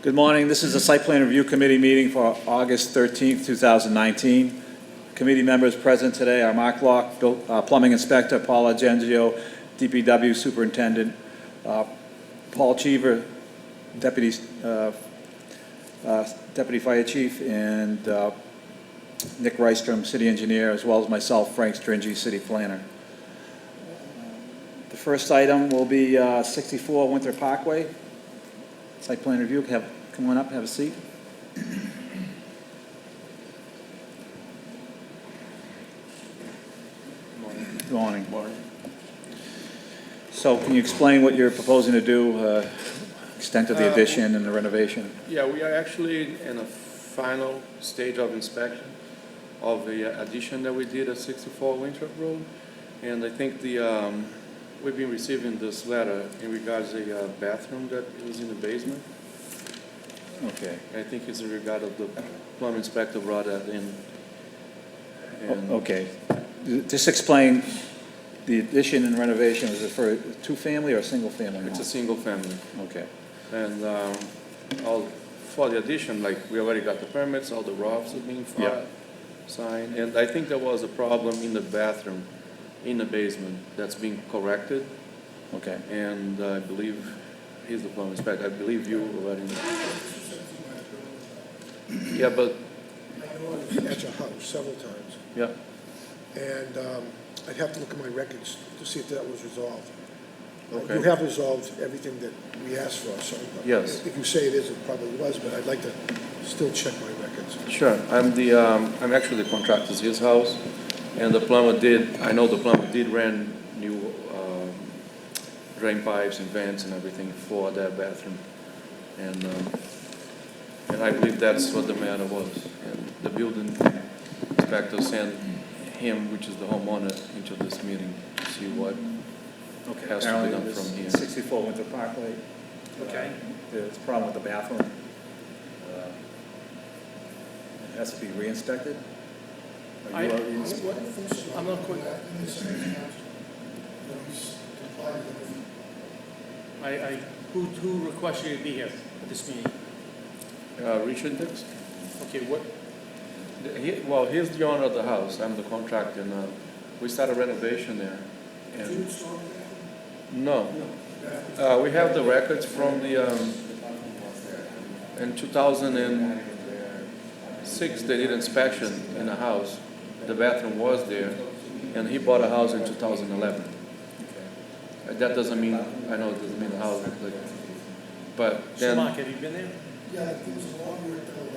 Good morning. This is a site plan review committee meeting for August 13th, 2019. Committee members present today are Mark Locke, Plumbing Inspector, Paula Gengio, DPW Superintendent, Paul Cheever, Deputy Fire Chief, and Nick Rystrom, City Engineer, as well as myself, Frank Stringy, City Planner. The first item will be 64 Winter Parkway. Site plan review. Come on up, have a seat. Good morning. So can you explain what you're proposing to do, extent of the addition and the renovation? Yeah, we are actually in a final stage of inspection of the addition that we did at 64 Winthrop Road. And I think we've been receiving this letter in regards to the bathroom that is in the basement. Okay. I think it's in regard of the plumbing inspector brought that in. And Okay. Just explain the addition and renovation. Is it for a two-family or a single-family? It's a single family. Okay. And for the addition, like we already got the permits, all the ROFs are being signed. And I think there was a problem in the bathroom, in the basement, that's being corrected. Okay. And I believe he's the plumbing inspector. I believe you already know. Yeah, but I know at your house several times, Yeah. and I'd have to look at my records to see if that was resolved. Okay. You have resolved everything that we asked for, so Yes. if you say it is, it probably was, but I'd like to still check my records. sure, I'm actually the contractor's his house, and the plumber did. I know the plumber did run new drain pipes and vents and everything for that bathroom, and I believe that's what the matter was. And the building inspector sent him, which is the homeowner, into this meeting to see what Okay. has to be done from here. 64 Winter Parkway. Okay. There's a problem with the bathroom. It has to be re-inspected? Are you already I'm not quite, who requested you to be here at this meeting? Richard Dix? Okay, what, Well, he's the owner of the house. I'm the contractor, and we started renovation there. And no, we have the records from the in 2006. They did inspection in the house. The bathroom was there, and he bought a house in 2011. That doesn't mean I know it doesn't mean the house, but so then. Mark, have you been there? Yeah, it was a long work done,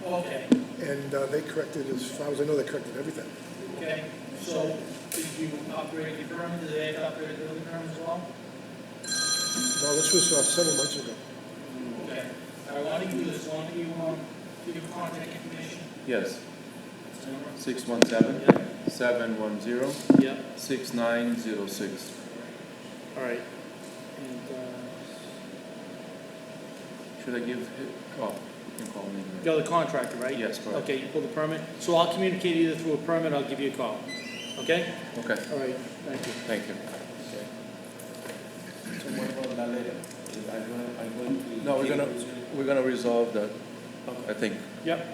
Okay, and they corrected, as far as I know, they corrected everything. okay, so did you upgrade your permit, did they upgrade the building permit as well? No, this was several months ago. Okay, I want to do this, want you give your contact information? Yes, Number? 617-710. Yeah, 6906. all right. And, Should I give it? Oh, you can call me. you're the contractor, right? Yes, correct. Okay, you pulled the permit, so I'll communicate either through a permit, or I'll give you a call, okay? Okay, All right, thank you. thank you. So what about that later? I'm going to. No, we're gonna resolve that, I think, Yep,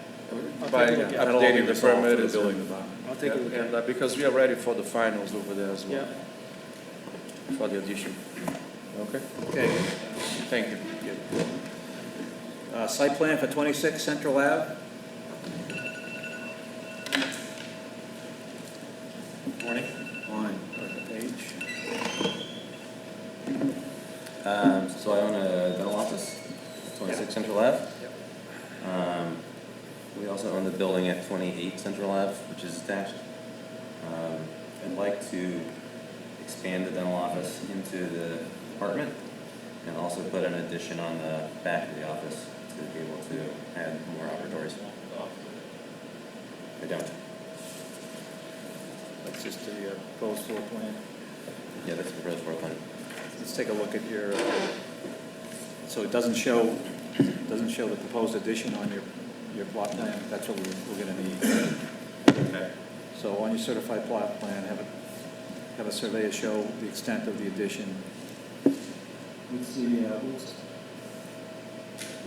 I'll by take a look at it. That'll all be updating the resolved permit for the and building department. I'll take a look at and it. because we are ready for the finals over there as well, Yeah, for the addition. Okay, Okay. thank you. Site plan for 26 Central Ave. Morning. Morning. Page. So I own a dental office, 26 Central Ave. We also own the building at 28 Central Ave, which is attached. I'd like to expand the dental office into the apartment and also put an addition on the back of the office to be able to add more operatories. I don't. That's just the proposed floor plan. Yeah, that's the proposed floor plan. Let's take a look at your, so it doesn't show the proposed addition on your plot plan. That's what we're going to need. Okay. So on your certified plot plan, have a surveyor show the extent of the addition.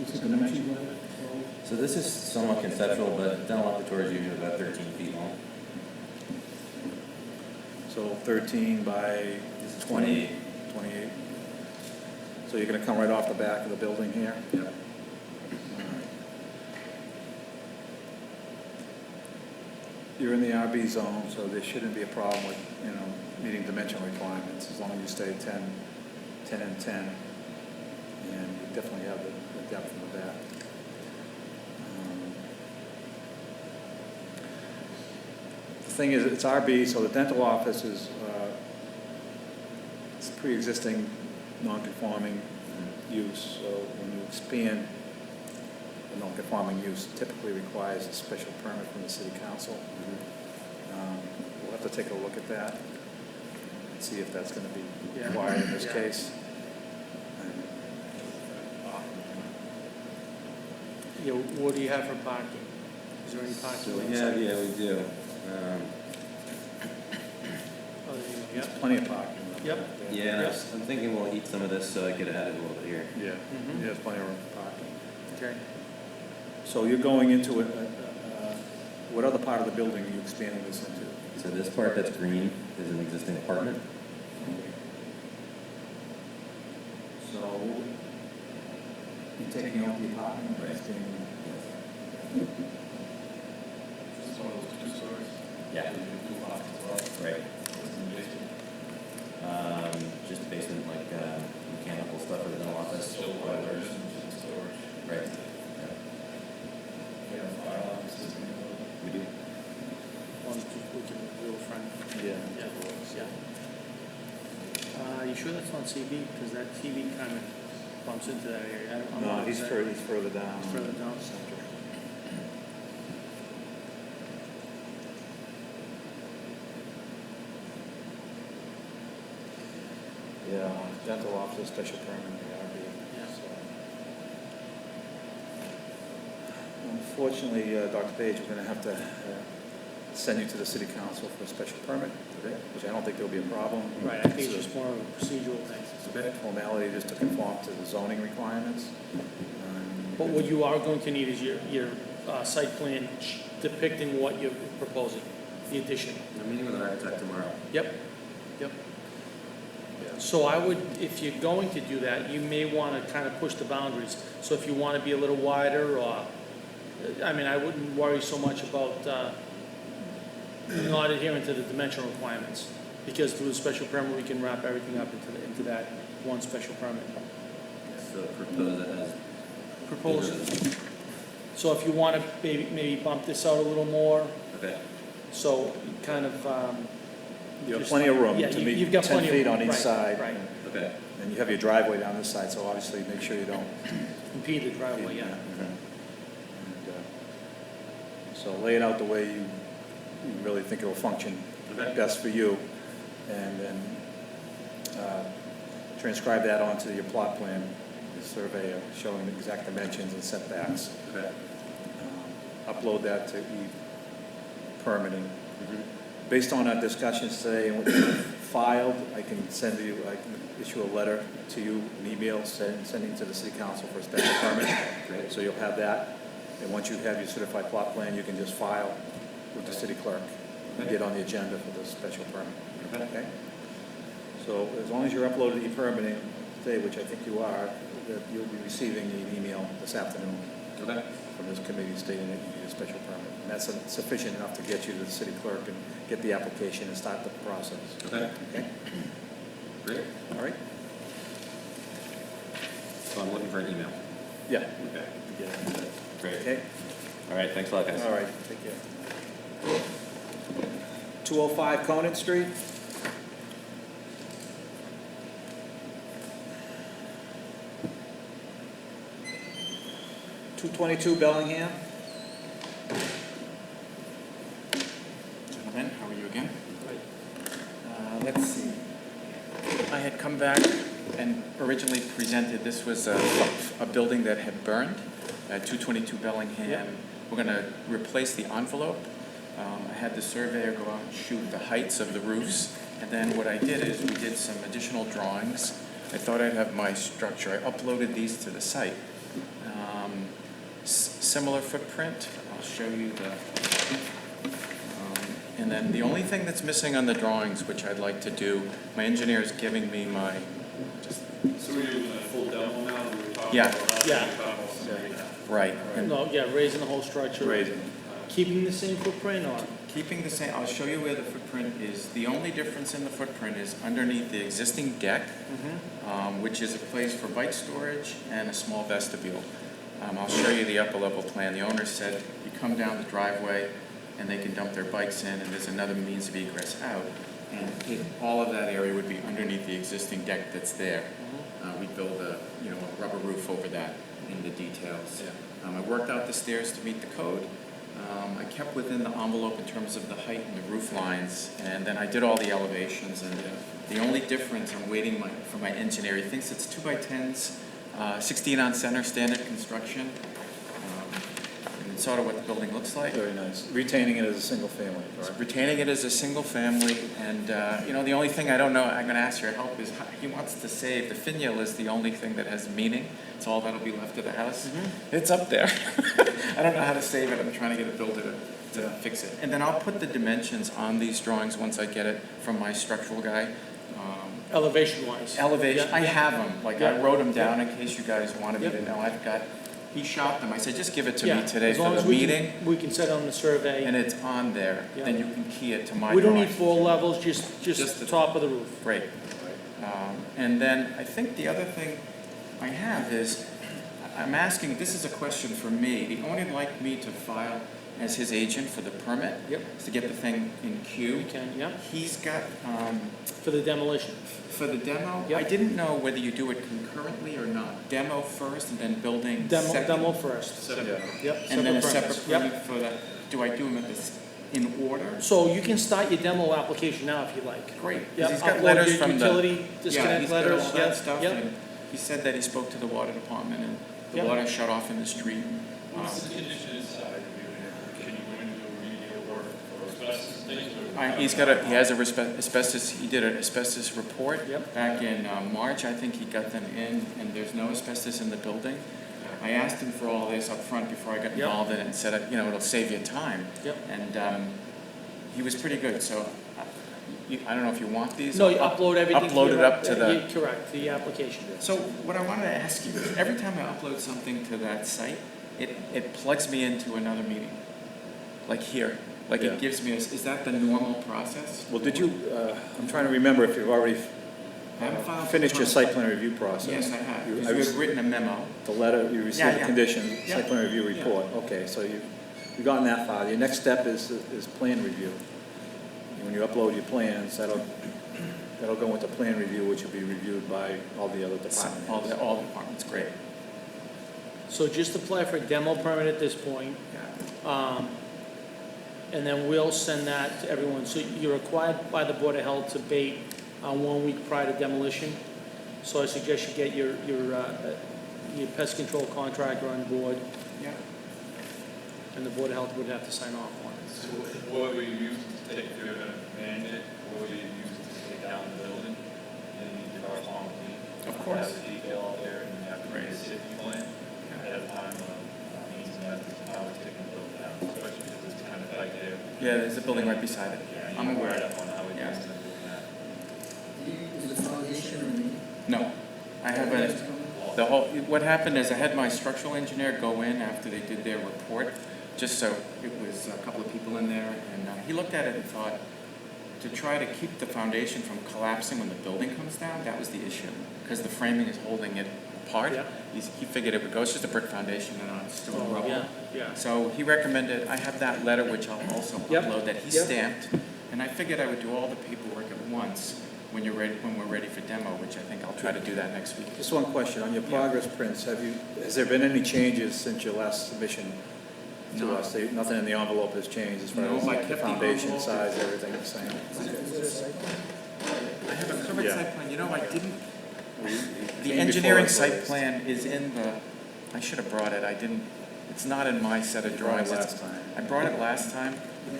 So this is somewhat conceptual, but dental office is usually about 13 feet long. So 13 by This is 28. 28. So you're gonna come right off the back of the building here? Yep. You're in the RB zone, so there shouldn't be a problem with, meeting dimensional requirements, as long as you stay 10 and 10. And you definitely have the depth in the back. The thing is, it's RB, so the dental office is, it's pre-existing, non-conforming use. So when you expand, the non-conforming use typically requires a special permit from the city council. We'll have to take a look at that and see if that's going to be required in this Yeah. case. Yeah, what do you have for parking? Is there any parking? So we on have, site? yeah, we do. Oh, there you go. There's Yep. plenty of parking. Yep. Yeah, and I'm thinking we'll eat some of this so I get ahead a little bit here. Yeah, Mhm. there's plenty of room for parking. Okay. So you're going into it, what other part of the building are you expanding this into? So this part that's green is an existing apartment. So you're taking out the apartment, Right. expanding. Yeah. Right. Just basement, like, mechanical stuff for the dental office. Boilers. Right. We do. We can real front. Yeah. Yeah. You sure that's on CB? Because that CB kind of bumps into that area. I'm No, not he's exactly- further down. He's further down. Center. Yeah, dental office, special permit, ARB. Yeah. So. Unfortunately, Dr. Page, we're going to have to send you to the city council for a special permit, which I don't think there'll be a problem. Right, I think it's just more of a procedural thing. It's a bit formality just to conform to the zoning requirements. But what you are going to need is your site plan depicting what you're proposing, the addition. I'm meeting with an architect tomorrow. Yep. Yeah. So I would, if you're going to do that, you may want to kind of push the boundaries. So if you want to be a little wider, or, I mean, I wouldn't worry so much about not adhering to the dimensional requirements, because through the special permit, we can wrap everything up into that one special permit. So propose it as. Proposed. So if you want to maybe bump this out a little more, Okay. so kind of. You have just- plenty of room yeah, to you- meet you've got 10 plenty of feet room. on each Right, side. Right, Okay. And you have your driveway down this side, so obviously make sure you don't. impede the driveway, yeah. And, so lay it out the way you really think it will function Okay. best for you, and then transcribe that onto your plot plan, the surveyor, showing the exact dimensions and setbacks. Okay. Upload that to e-permitting. Mm-hmm. Based on our discussions today and what you filed, I can issue a letter to you, an email sending to the city council for a special permit. Great. So you'll have that, and once you have your certified plot plan, you can just file with the city clerk and get on the agenda for the special permit. Okay? So as long as you're uploaded to e-permitting today, which I think you are, that you'll be receiving an email this afternoon Okay. from this committee stating that you need a special permit. And that's sufficient enough to get you to the city clerk and get the application and start the process. Okay. Okay? Great. All right? So I'm looking for an email. Yeah. Okay. Yeah. Great. Okay? All right. Thanks a lot, guys. All right, take care. 205 Conant Street. .222 Bellingham. Gentlemen, how are you again? Let's see. I had come back and originally presented, this was a building that had burned at 222 Bellingham. We're going to replace the envelope. I had the surveyor go out and shoot the heights of the roofs. And then what I did is we did some additional drawings. I thought I'd have my structure. I uploaded these to the site. similar footprint. I'll show you and then the only thing that's missing on the drawings, which I'd like to do, my engineer is giving me my, just, So we're doing a full demo now, we were talking Yeah. about. Yeah. right. No, yeah, raising the whole structure. Raising. Keeping the same footprint or? Keeping the same, I'll show you where the footprint is. The only difference in the footprint is underneath the existing deck, which is a place for bike storage and a small vestibule. I'll show you the upper level plan. The owner said you come down the driveway and they can dump their bikes in, and there's another means of egress out. And all of that area would be underneath the existing deck that's there. We'd build a rubber roof over that in the details. I worked out the stairs to meet the code. I kept within the envelope in terms of the height and the roof lines, and then I did all the elevations. And the only difference, I'm waiting for my engineer. He thinks it's 2x10s, 16 on center, standard construction. And it's sort of what the building looks like. Very nice. Retaining it as a single family, correct? Retaining it as a single family, and the only thing I don't know, I'm going to ask your help, is he wants to save, the finial is the only thing that has meaning. It's all that'll be left of the house. It's up there. I don't know how to save it. I'm trying to get a builder to fix it. And then I'll put the dimensions on these drawings once I get it from my structural guy. Elevation wise? Elevation, Yeah. I have them. I Yeah. wrote them down in case you guys wanted me Yep. to know. He shot them. I said, just give it to Yeah, me today as long for as the meeting. We can set on the survey. And it's on there, Yeah. then you can key it to my We don't drawing. need 4 levels, just Just the the- top of the roof. Great. And then I think the other thing I have is, I'm asking, this is a question for me. The owner would like me to file as his agent for the permit. Yep. To get the thing in We queue. can, yeah, He's got, for the demolition. for the demo, Yep. I didn't know whether you do it concurrently or not. Demo first and then building second? Demo first. Yep. And then a permits. separate Yep. permit for the, do I do them in order? So you can start your demo application now if you like. Great, Yep, because he's got upload letters your from the. utility Yeah, disconnect he's got letters. all that Yep, stuff, yep. and he said that he spoke to the water department, and the Yep. water shut off in the street. What's the condition inside? Can you go into remedial work for asbestos things or? He has a asbestos, he did an asbestos report Yep. back in March, I think he got them in, and there's no asbestos in the building. I asked him for all this up front before I got Yep. involved in it, and said, it'll save you time. Yep. And he was pretty good, so I don't know if you want these. No, you upload everything. Upload here, it up to the. yeah, correct, the application. So what I wanted to ask you is, every time I upload something to that site, it plugs me into another meeting, like here. Like Yeah. it gives me, is that the normal process? Well, did you, I'm trying to remember if you've already I haven't filed for finished your permit. site plan review process. Yes, I have. You- Because you had written a memo. The letter, you received Yeah, the yeah. condition, Yeah. site plan review report. Okay, so you've gotten that far. Your next step is plan review. When you upload your plans, that'll go into plan review, which will be reviewed by all the other departments. All departments, great. So just apply for a demo permit at this point, and then we'll send that to everyone. So you're required by the Board of Health to bait 1 week prior to demolition. So I suggest you get your pest control contractor on board, Yeah. and the Board of Health would have to sign off on it. So what we use to take, if you're gonna man it, what we use to take down the building, and you need to correspond with me. Of course. Have the detail out there, and you have to create a safety plan ahead of time, means and methods of how we're taking the building down, especially because it's kind of tight there. Yeah, there's a building right beside it. Yeah, I'm you aware. write up on how we Yeah. use it and that. Is the foundation remaining? No, I have the whole, what happened is I had my structural engineer go in after they did their report, just so it was a couple of people in there, and he looked at it and thought, to try to keep the foundation from collapsing when the building comes down, that was the issue, because the framing is holding it apart. Yeah. He figured it would go, it's just a brick foundation and on stone Oh, rubble. yeah, yeah. So he recommended, I have that letter, which I'll also Yep. upload, that he Yep. stamped, and I figured I would do all the paperwork at once when we're ready for demo, which I think I'll try to do that next week. Just one question, on your progress prints, has there been any changes since your last submission to No. us? Nothing in the envelope has changed as far No, as I like the kept the foundation envelope. size, everything the same? Is there a site plan? I have a covered Yeah. site plan, I didn't, the Came engineering before us site last- plan is in the, I should have brought it, I didn't, it's not in my set of Brought it drawings. last It's- time. I brought it last time,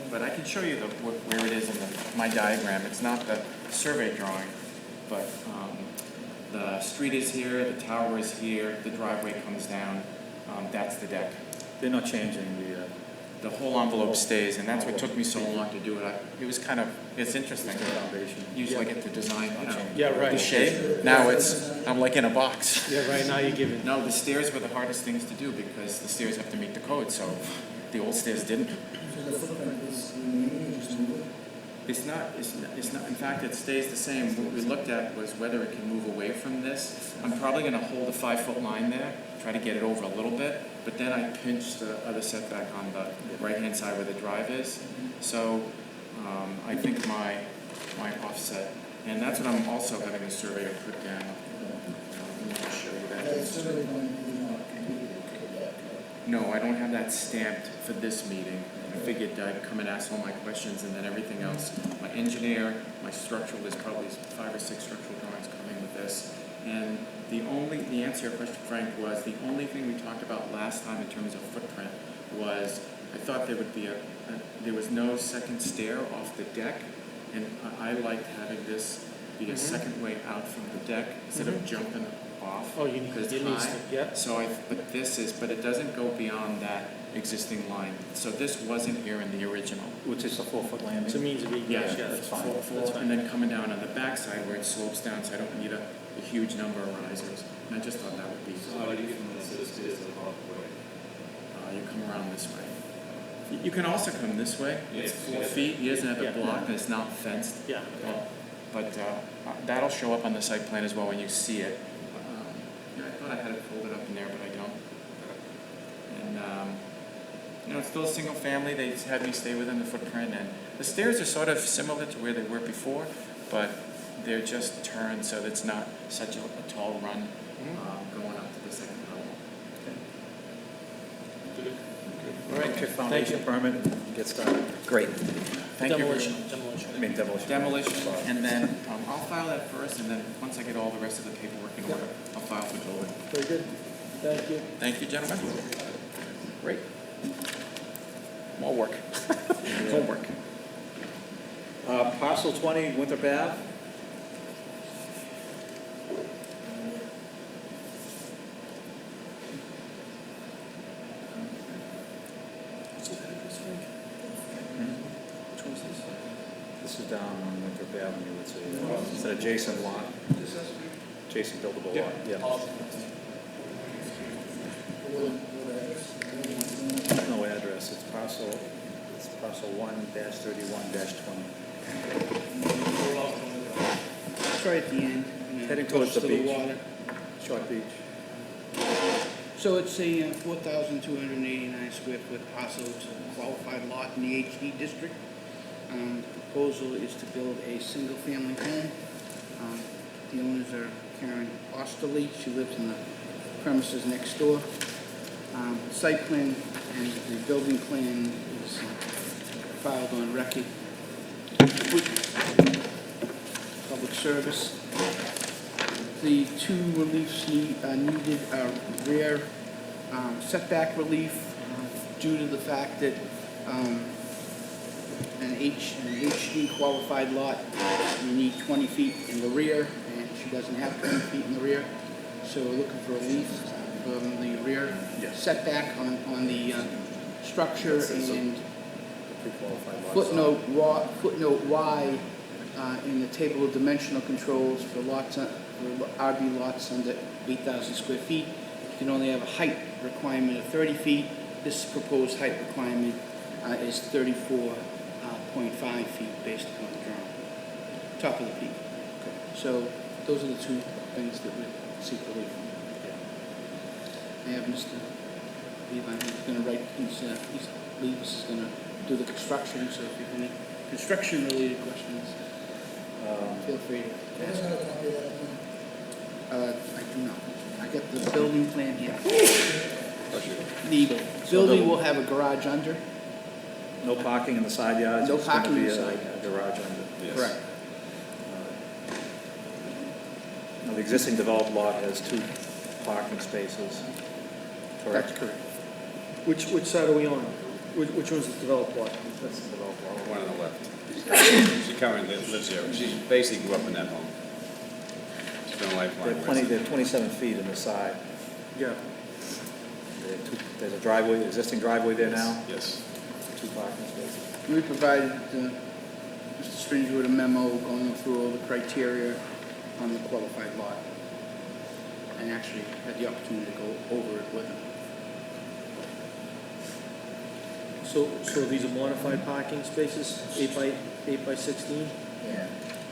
but I can show you where it is in my diagram. It's not the survey drawing, but the street is here, the tower is here, the driveway comes down, that's the deck. They're not changing The whole envelope stays, and that's what took me so long to do it. It was kind of, it's interesting. foundation. Usually I get to design, Yeah, right. the shape. Now I'm like in a box. Yeah, right now you're giving, No, the stairs were the hardest things to do because the stairs have to meet the code, so the old stairs didn't. So the footprint is remaining, just move it? It's not, in fact, it stays the same. What we looked at was whether it can move away from this. I'm probably gonna hold a 5-foot line there, try to get it over a little bit, but then I pinch the other setback on the right-hand side where the drive is. So, I think my offset, and that's what I'm also having the surveyor put down. Let me just show you That that. survey plan is not completed. No, I don't have that stamped for this meeting. I figured I'd come and ask all my questions and then everything else. My engineer, my structural, there's probably 5 or 6 structural drawings coming with this. And the answer to your question, Frank, was the only thing we talked about last time in terms of footprint was I thought there would be there was no second stair off the deck. And I liked having this be a second way out from the deck instead of jumping off. oh, you need, Because it it's needs to, high. yeah. So but it doesn't go beyond that existing line. So this wasn't here in the original. Which is a 4-foot landing. It's a means of egress, yeah, that's fine. That's fine. And then coming down on the backside where it slopes down, so I don't need a huge number of risers. And I just thought that would be, So how do you get from the stairs to the walkway? you come around this way. You can also come this way. It's 4 feet. He doesn't have Yeah. a block and it's not fenced. Yeah, But that'll show up on the site plan as well when you see it. Yeah, I thought I had it folded up in there, but I don't. And, it's still a single family. They had me stay within the footprint. And the stairs are sort of similar to where they were before, but they're just turned so that it's not such a tall run going up to the second level. All right, kick foundation permit, get started. Great. Thank you. demolition. I mean demolition. Demolition, and then I'll file that first, and then once I get all the rest of the paperwork in order, I'll file for building. Very good, thank you. Thank you, gentlemen. Great. More work. Homework. Parcel 20, Winthrop Ave. This is down on Winthrop Avenue, it's an adjacent lot, adjacent buildable lot, yeah. No address, it's parcel 1-31-20. It's right at the end. Heading towards the Close to beach. water. Short Beach. So it's a 4,289 square foot parcel, it's a qualified lot in the HD district. The proposal is to build a single-family home. The owners are Karen Osterly, she lives in the premises next door. Site plan and the building plan is filed on record. Public service. The two reliefs needed are rear setback relief due to the fact that an HD qualified lot, you need 20 feet in the rear, and she doesn't have 20 feet in the rear. So we're looking for relief from the rear setback on the structure, and footnote Y in the table of dimensional controls for lots, for RB lots under 8,000 square feet. You can only have a height requirement of 30 feet. This proposed height requirement is 34.5 feet based upon the drawing, top of the peak. So those are the two things that we seek relief from. I have Mr. Levi, he's going to write, Levis is going to do the construction, so if you have any construction-related questions, feel free to Where's ask. that copy of that plan? I do not. I got the building plan here. The building will have a garage under. No parking in the side yards? No it's gonna parking in be the a side. garage under. Correct. Now, the existing developed lot has 2 parking spaces, That's correct? correct. Which side are we on? Which one's the developed lot? That's the developed lot. One on the left. She currently lives here. She basically grew up in that home. She's been a lifelong They're resident. 27 feet in the side. Yeah. There's a driveway, existing driveway there now, Yes. 2 parking spaces. We provided Mr. Stringer with a memo going through all the criteria on the qualified lot, and actually had the opportunity to go over it with him. So these are modified parking spaces, 8 by 16? Yeah.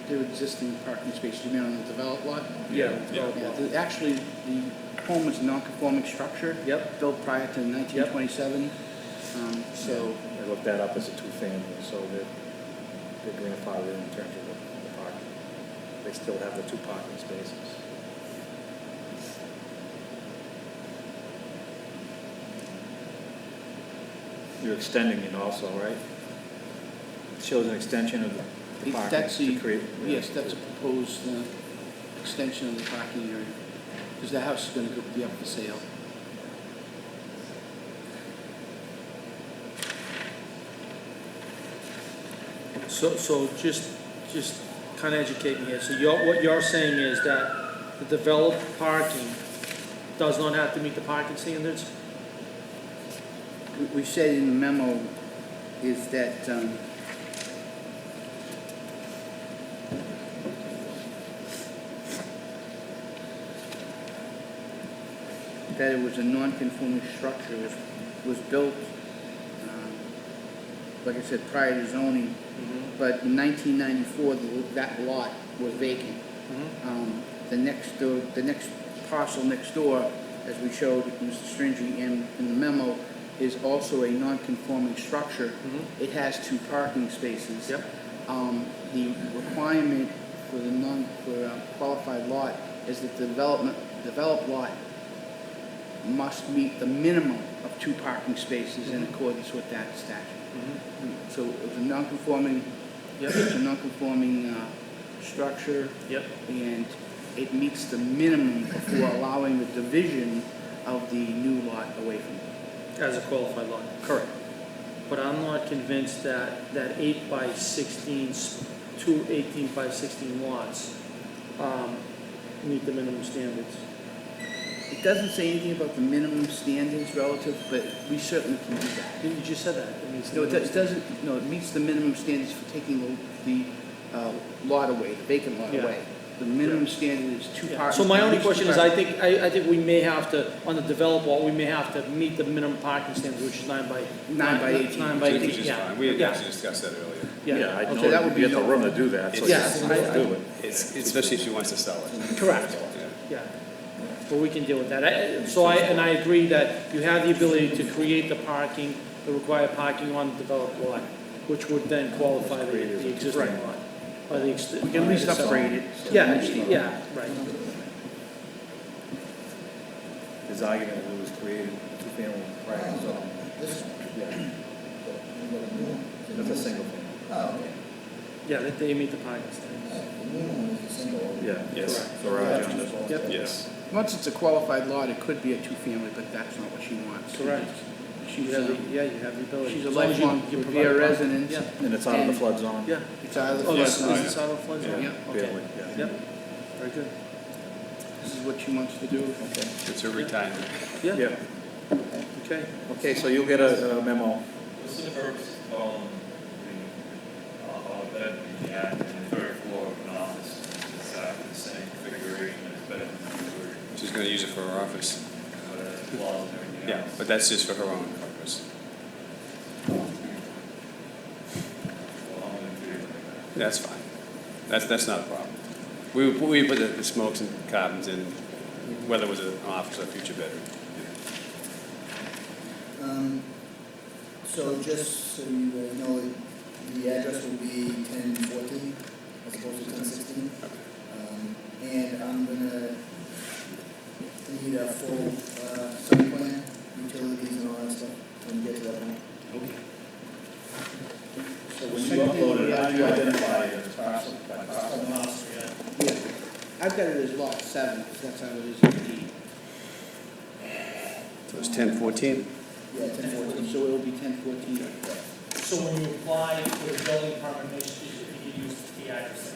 They're existing parking spaces, you mean on the developed lot? Yeah. Yeah, actually, the home is a non-conforming structure. Yep. Built prior to 1927, so, I looked that up as a 2-family, so they're grandfathered in terms of the parking. They still have the 2 parking spaces. You're extending it also, right? It shows an extension of the parking. that's to the, create- yes, that's a proposed extension of the parking area, because the house is gonna be up for sale. So just kind of educate me here. So what you're saying is that the developed parking does not have to meet the parking standards? We said in the memo is that, that it was a non-conforming structure, was built, like I said, prior to zoning, but in 1994, that lot was vacant. The next parcel next door, as we showed Mr. Stringy in the memo, is also a non-conforming structure. It has 2 parking spaces. Yep. The requirement for the qualified lot is that the developed lot must meet the minimum of 2 parking spaces in accordance with that statute. So it's a non-conforming, Yep. it's a non-conforming structure, Yep. and it meets the minimum before allowing the division of the new lot away from it. As a qualified lot? Correct. But I'm not convinced that 8 by 16, 2 18 by 16 lots meet the minimum standards. It doesn't say anything about the minimum standards relative, but we certainly can do that. You just said that. It meets the No, minimum it doesn't, no, it meets the minimum standards for taking the lot away, the vacant lot Yeah. away. The minimum standard is 2 Yeah. parking. So my only at least question 2 is, I parking- think we may have to, on the developed lot, we may have to meet the minimum parking standards, which is 9 by 18. 9 by Which 18, is yeah. fine. We had Yeah. actually discussed that earlier. Yeah, I okay. know that would be you get the no- room to do that, so Yeah, let's I- do it. It's, especially if she wants to sell it. Correct. Yeah. Yeah, but we can deal with that. I agree that you have the ability to create the parking, the required parking on the developed lot, which would then qualify the existing Right. lot. Or the We can at least upgrade it. Yeah, right. His argument was it was created 2-family prior, so, This, yeah, the that's a single family. Oh, okay. Yeah, they meet the parking standards. The new one is a single. Yeah. Yes. Garage on this. Yep. Yes. Once it's a qualified lot, it could be a 2-family, but that's not what she wants. Correct. She's, You have the ability. she's a As long as you- lifelong you Revere provide parking. resident. Yeah, And it's out of the flood zone? yeah. It's out of the Oh, flood this zone. is out of the flood zone? Yeah. Okay, Barely, yeah. yep, very good. This is what she wants to do. Okay. It's her retirement. Yeah, Yeah, okay. okay, so you'll get a memo. What's the purpose of calling the bedroom, the attic, and the 3rd floor of an office? It's the same configuration as bedroom configuration, She's gonna use it for her office. but walls and everything Yeah, else. but that's just for her own purpose. Well, I'm gonna do it like that. That's fine. That's not a problem. We put the smokes and cartons in, whether it was an office or a future bedroom. So just so you guys know, the address will be 1014 as opposed to 1016. And I'm gonna need a full site plan, utilities and all that stuff when we get to that point. So when you upload it, how do you identify it as parcel by parcel? Yeah. I've got it as lot 7, because that's how it is in the deed. So it's 1014? Yeah, 1014. So it will be 1014. So when you apply for the building permit, make sure you can use the address.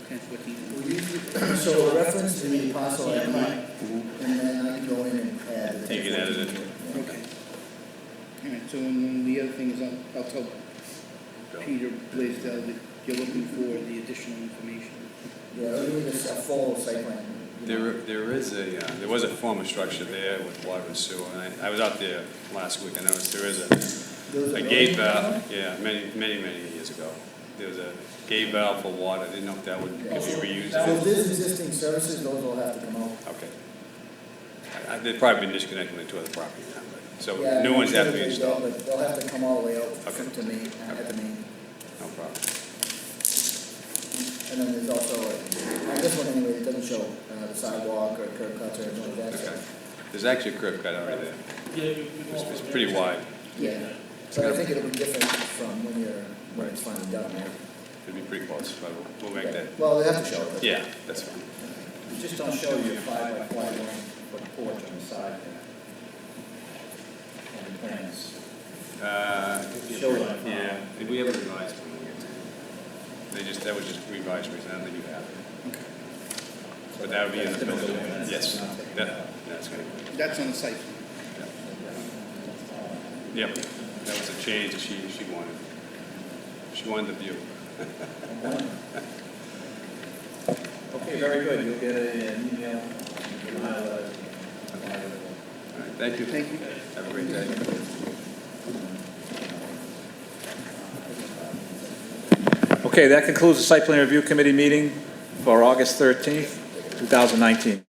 1014. So a reference to the parcel ID, and then I can go in and add the. You can add it in. All right, so and then the other thing is I'll tell Peter Blaisdell that you're looking for the additional information. Yeah, we need a full site plan. There was a former structure there with water and sewer, and I was out there last week, I noticed there is a gate valve, yeah, many years ago. There was a gate valve for water, I didn't know if that would be reused. So if there's existing services, those will have to come out. Okay. They've probably been disconnected into other property now, but, so Yeah, new ones have to be they will, installed. but they'll have to come all the way out Okay. to main, at the main. No problem. And then there's also, on this one anyway, it doesn't show the sidewalk or curb cuts or anything like that. Okay. So, There's actually a curb cut already there. It's pretty wide. yeah, but I think it'll be different from when it's finally done, right? It'll be pretty close, but we'll make that. Well, they have to show it. Yeah, that's fine. You just don't show your 5x41 porch on the side there. On the plans. Show it on the Yeah, did we ever revise when we get to? That was just revised recently, I don't think you have. But that would be in the building. Yes, that's good. That's on the site. Yep, that was a change that she wanted. She wanted the view. Okay, very good. You'll get an email. All right, thank you. Thank you. Have a great day. Okay, that concludes the Site Plan Review Committee meeting for August 13th, 2019.